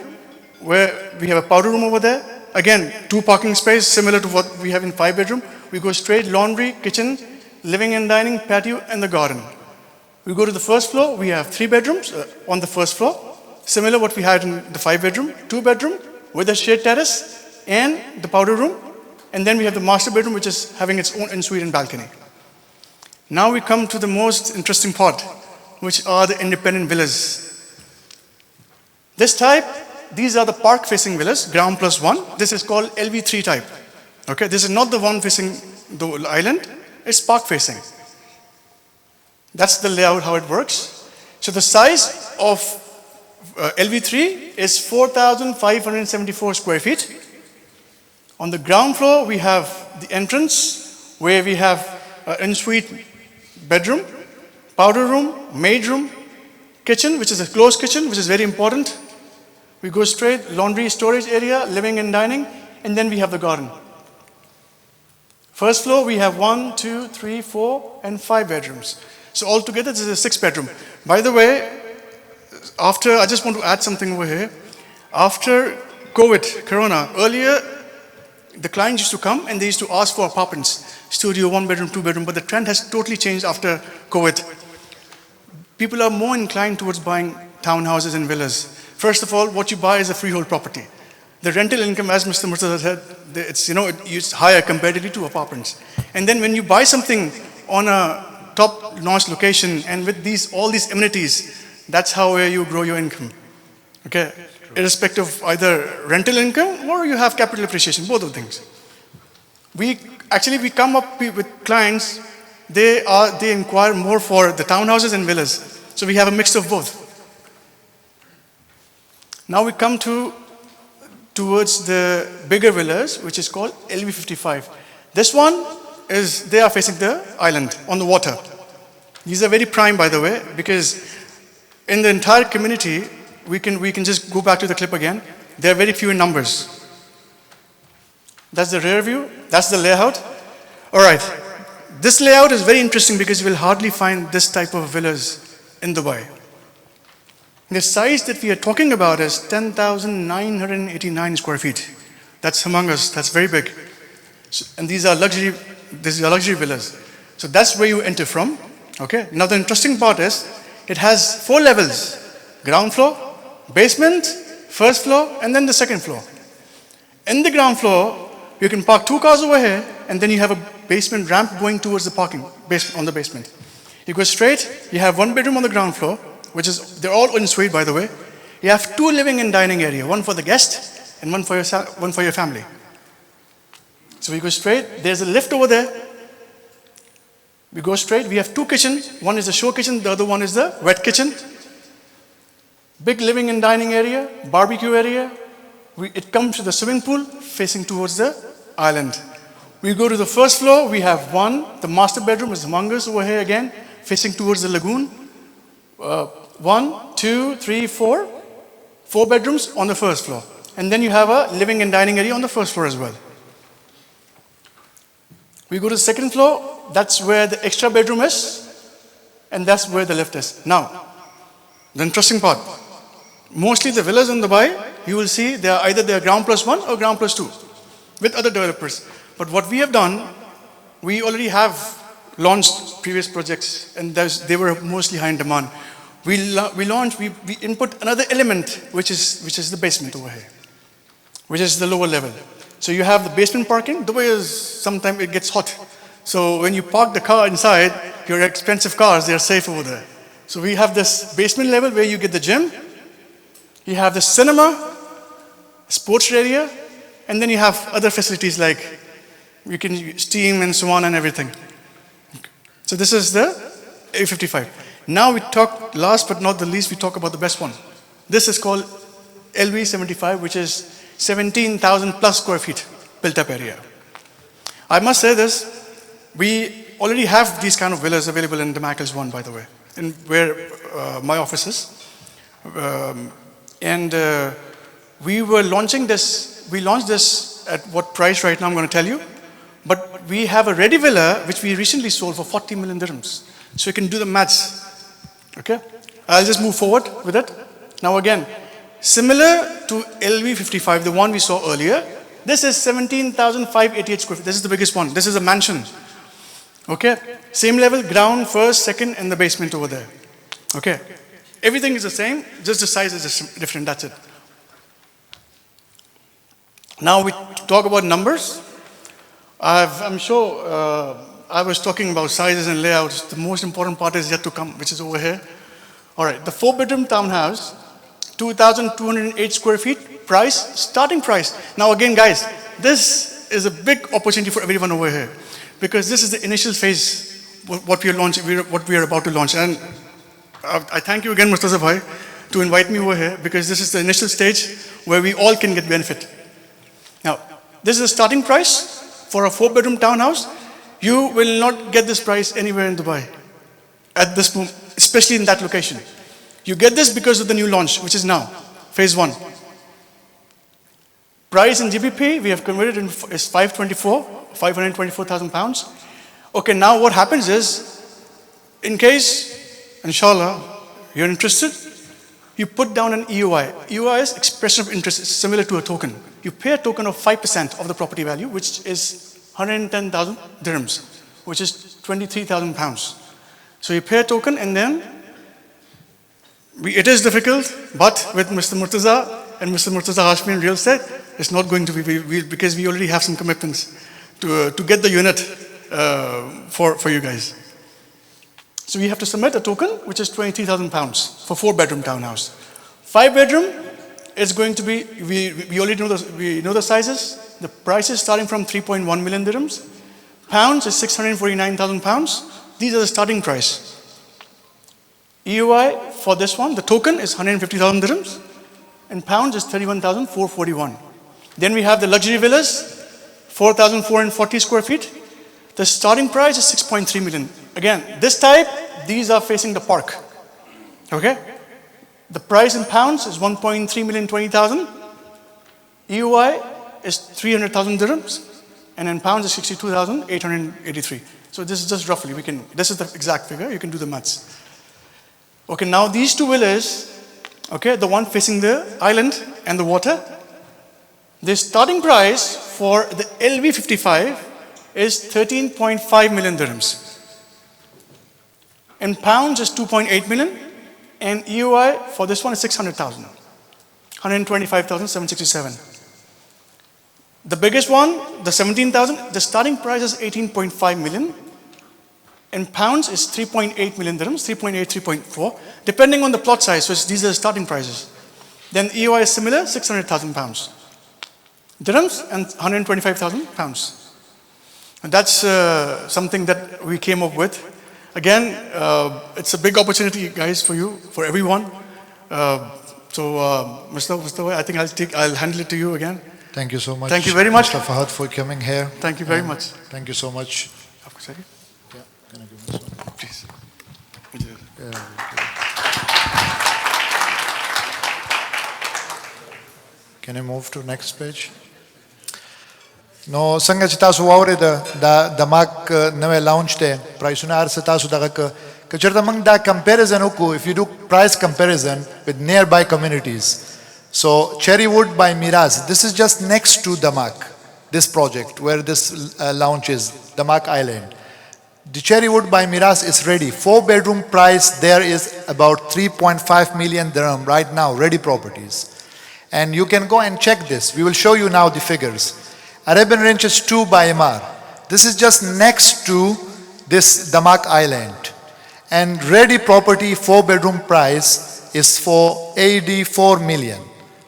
where we have a powder room over there. Again, 2 parking space, similar to what we have in 5-bedroom. We go straight laundry, kitchen, living and dining, patio, and the garden. We go to the first floor, we have 3 bedrooms on the first floor, similar what we had in the 5-bedroom, 2-bedroom with a shared terrace and the powder room. And then we have the master bedroom, which is having its own en-suite and balcony. Now we come to the most interesting part, which are the independent villas. This type, these are the park-facing villas, ground plus 1. This is called LV3 type. Okay, this is not the one facing the island, it's park-facing. That's the layout, how it works. So the size of LV3 is 4,574 square feet. On the ground floor, we have the entrance, where we have an en-suite bedroom, powder room, maid room, kitchen, which is a closed kitchen, which is very important. We go straight, laundry, storage area, living and dining, and then we have the garden. First floor, we have 1, 2, 3, 4, and 5 bedrooms. So altogether, this is a 6-bedroom. By the way, I just want to add something over here. After COVID, Corona, earlier, the clients used to come and they used to ask for apartments, studio, 1-bedroom, 2-bedroom, but the trend has totally changed after COVID. People are more inclined towards buying townhouses and villas. First of all, what you buy is a freehold property. The rental income, as Mr. Murtaza said, it's higher comparatively to apartments. And then when you buy something on a top-notch location and with all these amenities, that's how you grow your income. Okay, irrespective of either rental income or you have capital appreciation, both of things. We come up with clients. They inquire more for the townhouses and villas. So we have a mix of both. Now we come towards the bigger villas, which is called LV55. This one they are facing the island on the water. These are very prime, by the way, because in the entire community, we can just go back to the clip again. There are very few in numbers. That's the rear view. That's the layout. All right. This layout is very interesting because you will hardly find this type of villas in Dubai. The size that we are talking about is 10,989 square feet. That's humongous. That's very big. And these are luxury villas. So that's where you enter from. Okay. Now the interesting part is it has 4 levels: ground floor, basement, first floor, and then the second floor. In the ground floor, you can park 2 cars over here, and then you have a basement ramp going towards the parking on the basement. You go straight. You have 1 bedroom on the ground floor, they're all en suite, by the way. You have 2 living and dining area, 1 for the guest and one for your family. So we go straight. There's a lift over there. We go straight. We have 2 kitchens. One is the show kitchen. The other one is the wet kitchen. Big living and dining area, barbecue area. It comes to the swimming pool facing towards the island. We go to the first floor. We have the master bedroom is humongous over here again, facing towards the lagoon. 1, 2, 3, 4. 4 bedrooms on the first floor. And then you have a living and dining area on the first floor as well. We go to the second floor. That's where the extra bedroom is. And that's where the lift is. Now, the interesting part. Mostly the villas in Dubai, you will see they are either ground plus 1 or ground plus 2 with other developers. But what we have done, we already have launched previous projects and they were mostly high in demand. We input another element, which is the basement over here, which is the lower level. So you have the basement parking. Dubai sometimes it gets hot. So when you park the car inside, your expensive cars, they are safe over there. So we have this basement level where you get the gym. You have the cinema, sports area, and then you have other facilities like you can steam and so on and everything. So this is the A55. Now we talk, last but not the least, we talk about the best one. This is called LV75, which is 17,000 plus square feet built up area. I must say this, we already have these kind of villas available in the Mackles one, by the way, where my office is. We launched this at what price right now I'm going to tell you. But we have a ready villa which we recently sold for 40 million dirhams. So you can do the maths. Okay? I'll just move forward with it. Now again, similar to LV55, the one we saw earlier, this is 17,588 square feet. This is the biggest one. This is a mansion. Okay? Same level, ground, first, second, and the basement over there. Okay? Everything is the same, just the size is just different, that's it. Now we talk about numbers. I'm sure I was talking about sizes and layouts. The most important part is yet to come, which is over here. All right, the 4-bedroom townhouse, 2,208 square feet, price, starting price. Now again, guys, this is a big opportunity for everyone over here because this is the initial phase, what we are about to launch. And I thank you again, Murtaza Bhai, to invite me over here because this is the initial stage where we all can get benefit. Now, this is the starting price for a 4-bedroom townhouse. You will not get this price anywhere in Dubai at this moment, especially in that location. You get this because of the new launch, which is now, phase 1. Price in GBP, we have converted is 524,000 pounds. Okay, now what happens is, in case, inshallah, you're interested, you put down an EOI. EOI is expression of interest. It's similar to a token. You pay a token of 5% of the property value, which is 110,000 dirhams, which is 23,000 pounds. So you pay a token and then, it is difficult, but with Mr. Murtaza and Mr. Murtaza Hashmi in real estate, it's not going to be, because we already have some commitments to get the unit for you guys. So we have to submit a token, which is 23,000 pounds for 4-bedroom townhouse. 5-bedroom, it's going to be, we already know the sizes. The price is starting from 3.1 million dirhams. Pounds is 649,000 pounds. These are the starting price. EOI for this one, the token is 150,000 dirhams. And pounds is 31,441. Then we have the luxury villas, 4,440 square feet. The starting price is 6.3 million. Again, this type, these are facing the park. Okay? The price in pounds is 1.3 million 20,000. EOI is 300,000 dirhams. And in pounds is 62,883. So this is just roughly, this is the exact figure, you can do the maths. Okay, now these two villas, okay, the one facing the island and the water, the starting price for the LV55 is 13.5 million dirhams. In pounds is 2.8 million, and EOI for this one is 600,000, 125,767. The biggest one, the 17,000, the starting price is 18.5 million. In pounds is 3.8 million dirhams, 3.8, 3.4, depending on the plot size. So these are the starting prices. Then EOI is similar, 600,000 pounds. Dirhams and 125,000 pounds. And that's something that we came up with. Again, it's a big opportunity, guys, for you, for everyone. Mr. Mustafa, I think I'll handle it to you again. Thank you so much. Thank you very much. Mr. Fahad, for coming here. Thank you very much. Thank you so much. Yeah, can I give this one? Please. Can you move to next page? No, څنګه چې تاسو واورئ د دماغ نوې لاunch دی پرایسونه هر څه تاسو دغه که چېرته موږ دا comparison وکړو, if you do price comparison with nearby communities. So Cherrywood by Miraz, this is just next to Damak, this project where this launch is, Damak Island. The Cherrywood by Miraz is ready. 4-bedroom price there is about 3.5 million dirham right now, ready properties. And you can go and check this. We will show you now the figures. Arabian Ranches 2 by Emaar. This is just next to this Damak Island. And ready property 4-bedroom price is for AD 4 million.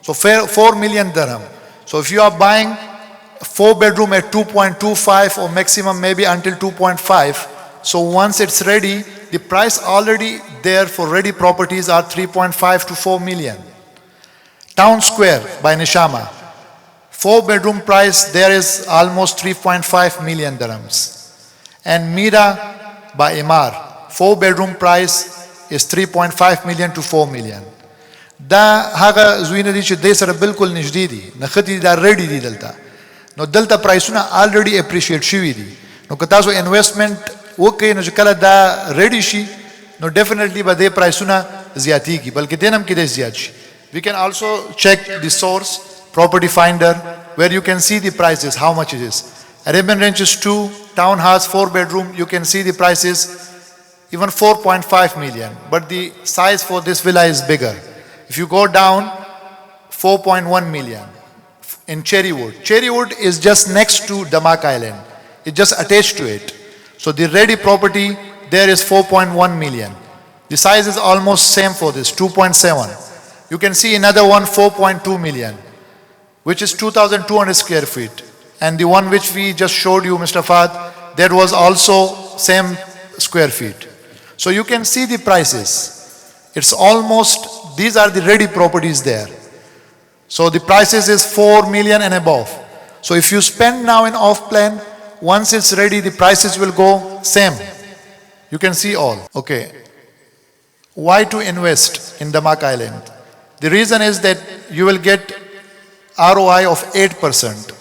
So 4 million dirham. So if you are buying a 4-bedroom at 2.25 or maximum maybe until 2.5, so once it's ready, the price already there for ready properties are 3.5 to 4 million. Town Square by Nishama. 4-bedroom price there is almost 3.5 million dirhams. And Mira by Emaar. 4-bedroom price is 3.5 million to 4 million. دا هغه زوینه دي چې د سره بالکل نږدې دي نختی دا ریډي دي دلته نو دلته پرایسونه already appreciate شوي دي نو که تاسو investment وکړئ نو چې کله دا ready شي نو definitely به دې پرایسونه زیاتېږي بلکې دې هم کېدای زیات شي. We can also check the source property finder where you can see the prices how much it is. Arabian Ranches 2 townhouse 4 bedroom, you can see the prices even 4.5 million, but the size for this villa is bigger. If you go down 4.1 million in Cherrywood. Cherrywood is just next to Damak Island. It's just attached to it. So the ready property there is 4.1 million. The size is almost same for this, 2.7. You can see another one 4.2 million, which is 2,200 square feet. And the one which we just showed you, Mr. Fahd, that was also same square feet. So you can see the prices. It's almost, these are the ready properties there. So the prices is 4 million and above. So if you spend now in off plan, once it's ready, the prices will go same. You can see all. Okay. Why to invest in Damak Island? The reason is that you will get ROI of 8%.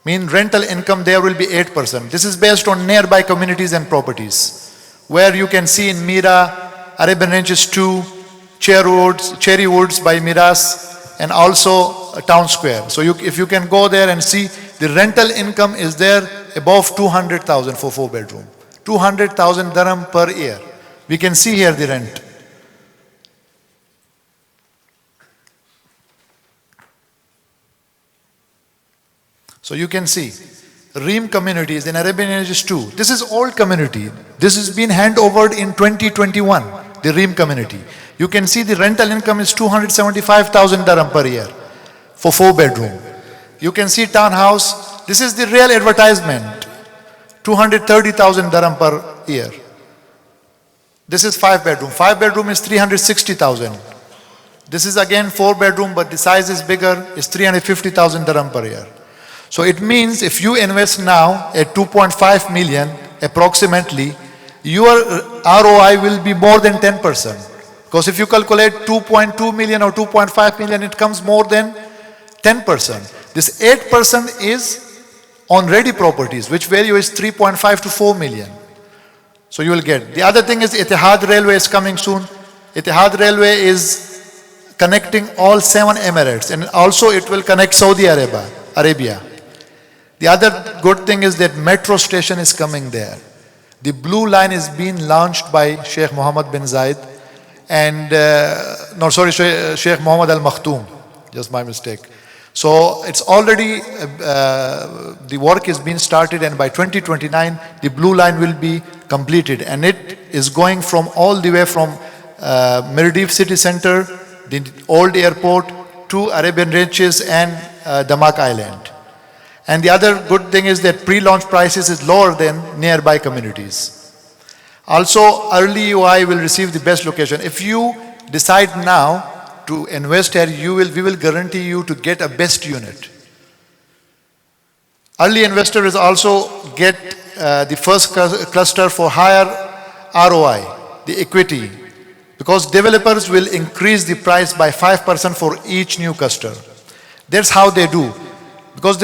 Mean rental income there will be 8%. This is based on nearby communities and properties. Where you can see in Mira, Arabian Ranches 2, Cherry Woods by Miras, and also Town Square. So if you can go there and see, the rental income is there above 200,000 for 4 bedroom. 200,000 dirham per year. We can see here the rent. So you can see, Reem communities in Arabian Ranges 2. This is old community. This has been handovered in 2021, the Reem community. You can see the rental income is 275,000 dirham per year for 4 bedroom. You can see townhouse. This is the real advertisement, 230,000 dirham per year. This is 5 bedroom. 5 bedroom is 360,000. This is again 4 bedroom, but the size is bigger, is 350,000 dirham per year. So it means if you invest now at 2.5 million approximately, your ROI will be more than 10%. Because if you calculate 2.2 million or 2.5 million, it comes more than 10%. This 8% is on ready properties, which value is 3.5 to 4 million. So you will get. The other thing is Etihad Railway is coming soon. Etihad Railway is connecting all 7 Emirates, and also it will connect Saudi Arabia. The other good thing is that metro station is coming there. The blue line is being launched by Sheikh Mohammed bin Zayed and, Sheikh Mohammed Al Maktoum, just my mistake. So it's already, the work is being started, and by 2029, the blue line will be completed. And it is going from all the way from Maldives City Center, the old airport, to Arabian Ranches and Damak Island. And the other good thing is that pre-launch prices is lower than nearby communities. Also, early UI will receive the best location. If you decide now to invest here, we will guarantee you to get a best unit. Early investors also get the first cluster for higher ROI, the equity, because developers will increase the price by 5% for each new cluster. That's how they do. Because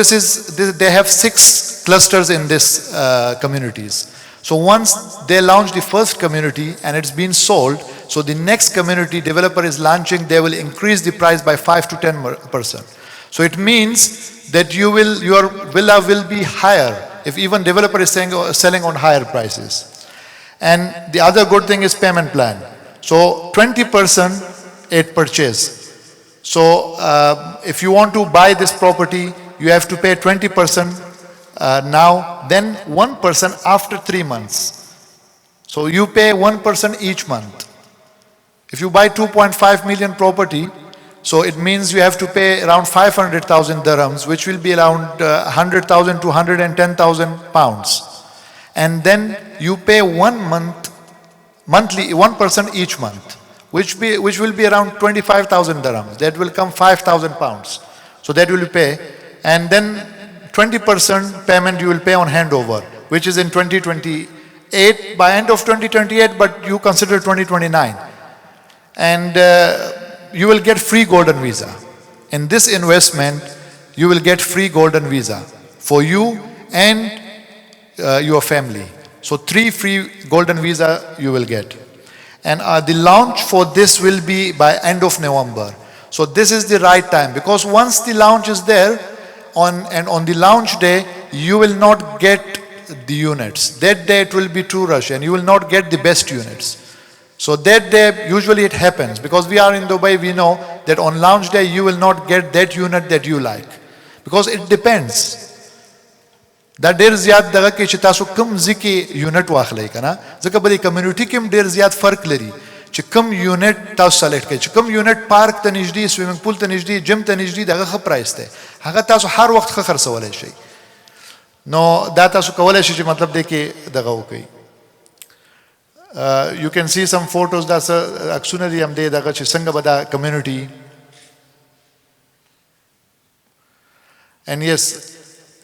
they have 6 clusters in this communities. So once they launch the first community and it's been sold, so the next community developer is launching, they will increase the price by 5 to 10%. So it means that your villa will be higher if even developer is selling on higher prices. And the other good thing is payment plan. So 20% at purchase. So if you want to buy this property, you have to pay 20% now, then 1% after 3 months. So you pay 1% each month. If you buy 2.5 million property, so it means you have to pay around 500,000 dirhams, which will be around 100,000 to 110,000 pounds. And then you pay monthly 1% each month, which will be around 25,000 dirhams. That will come 5,000 pounds. So that will pay. And then 20% payment you will pay on handover, which is in 2028, by end of 2028, but you consider 2029. And you will get free golden visa. In this investment, you will get free golden visa for you and your family. So 3 free golden visa you will get. And the launch for this will be by end of November. So this is the right time, because once the launch is there, on the launch day, you will not get the units. That day it will be too rush and you will not get the best units. So that day, usually it happens, because we are in Dubai, we know that on launch day you will not get that unit that you like. Because it depends. دا ډیر زیات دغه کې چې تاسو کم ځکه یونټ واخلئ کنه، ځکه بلې کمیونټي کې هم ډیر زیات فرق لري چې کم یونټ تاسو سلیکټ کړئ. چې کم یونټ پارک ته نږدې، سویمنګ پول ته نږدې، جیم ته نږدې، دغه ښه پرایس دی، هغه تاسو هر وخت ښه خرڅولی شئ. نو دا تاسو کولی شئ چې مطلب دی کې دغه وکړئ. You can see some photos. دا عکسونه دي همدې دغه چې څنګه به دا کمیونټي. And yes,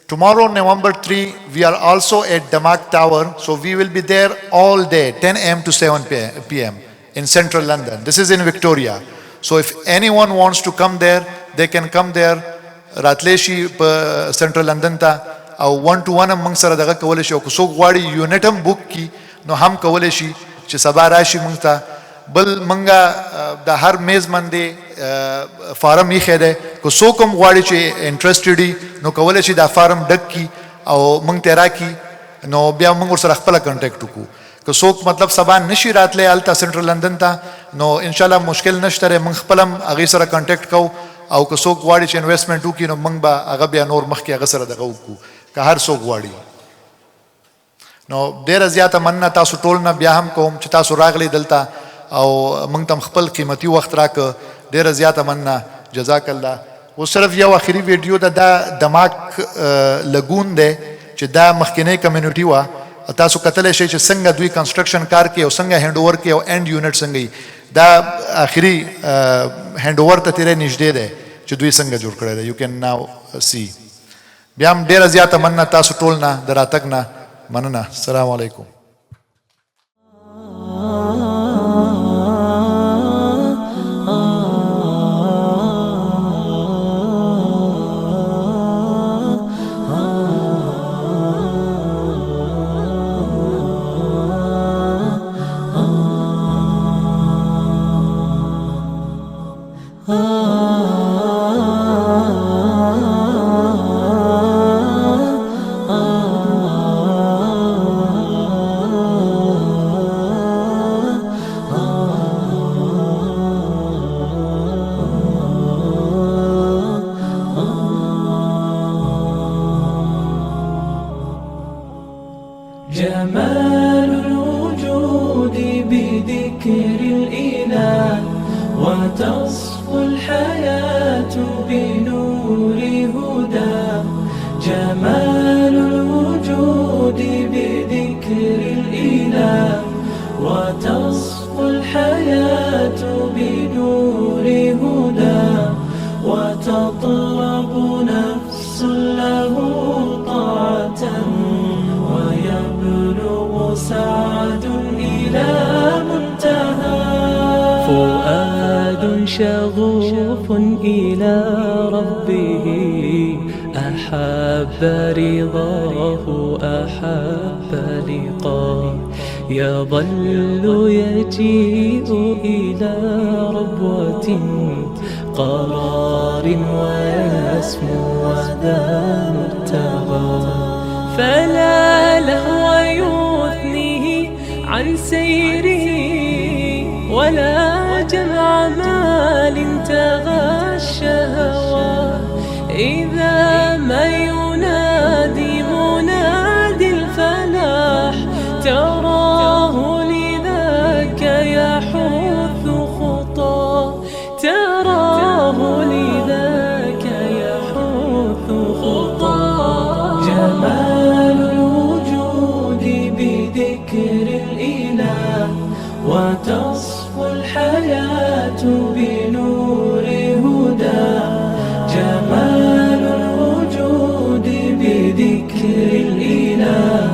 tomorrow, November 3, we are also at Damak Tower. So we will be there all day, 10 a.m. to 7 p.m. in central London. This is in Victoria. So if anyone wants to come there, they can come there. Ratleshi central London ta. Or 1-to-1 among sara daga kawale shi. So gwadi unitam book ki no ham kawale shi. Che sabarashi mangta. بل منګه د هر میز باندې فارم یې خېده کو څوک هم غواړي چې انټرسټډ دي نو کولی شي دا فارم ډک کی او موږ ته راکړي، نو بیا موږ ورسره خپله کنټیکټ وکړو. که څوک مطلب سبا نشي راتلی هلته سنټرل لندن ته، نو انشاءالله مشکل نشته دی، موږ خپله هم هغې سره کنټیکټ کوو. او که څوک غواړي چې انویسټمنټ وکړي نو موږ به هغه بیا نور مخکې هغه سره دغه وکړو، که هر څوک غواړي. نو ډېره زیاته مننه تاسو ټول نه بیا هم کوم چې تاسو راغلی دلته او موږ ته خپل قیمتي وخت راکړه. ډېره زیاته مننه، جزاک الله. اوس صرف یو آخري ویډیو ده، دا دماک لګون دی چې دا مخکینی کمیونټي وه. تاسو کتلی شئ چې څنګه دوی کنسټرکشن کار کوي او څنګه هینډ اوور کوي او اینډ یونټ څنګه وي. دا آخري هینډ اوور ته تیری نږدې دی چې دوی څنګه جوړ کړی دی. یو کین ناو سی. بیا هم ډېره زیاته مننه تاسو ټول نه د راتګ نه مننه. السلام علیکم. جمال الوجود بذكر الإله وتصفو الحياة بنور هداه. جمال الوجود بذكر الإله وتصفو الحياة بنور هداه. وتطلب نفس له طاعة ويبلغ سعد إلى منتهى. فؤاد شغوف إلى ربه أحب رضاه أحب لقاه. يظل يجيء إلى ربوة قرار ويسمو وذا مرتضى. فلا لهو يثنيه عن سيره ولا جمع مال تغشى هواه. إذا ما ينادي منادي الفلاح تراه لذاك يحث خطاه. تراه لذاك يحث خطاه. جمال الوجود بذكر الإله وتصفو الحياة بنور هداه. جمال الوجود بذكر الإله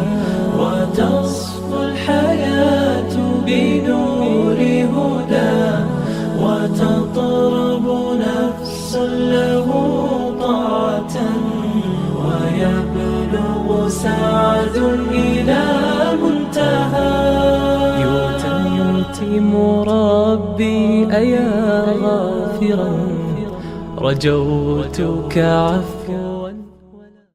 وتصفو الحياة بنور هداه. وتطرب نفس له طاعة إلى منتهى. يتم ربي أيا غافرا رجوتك عفوا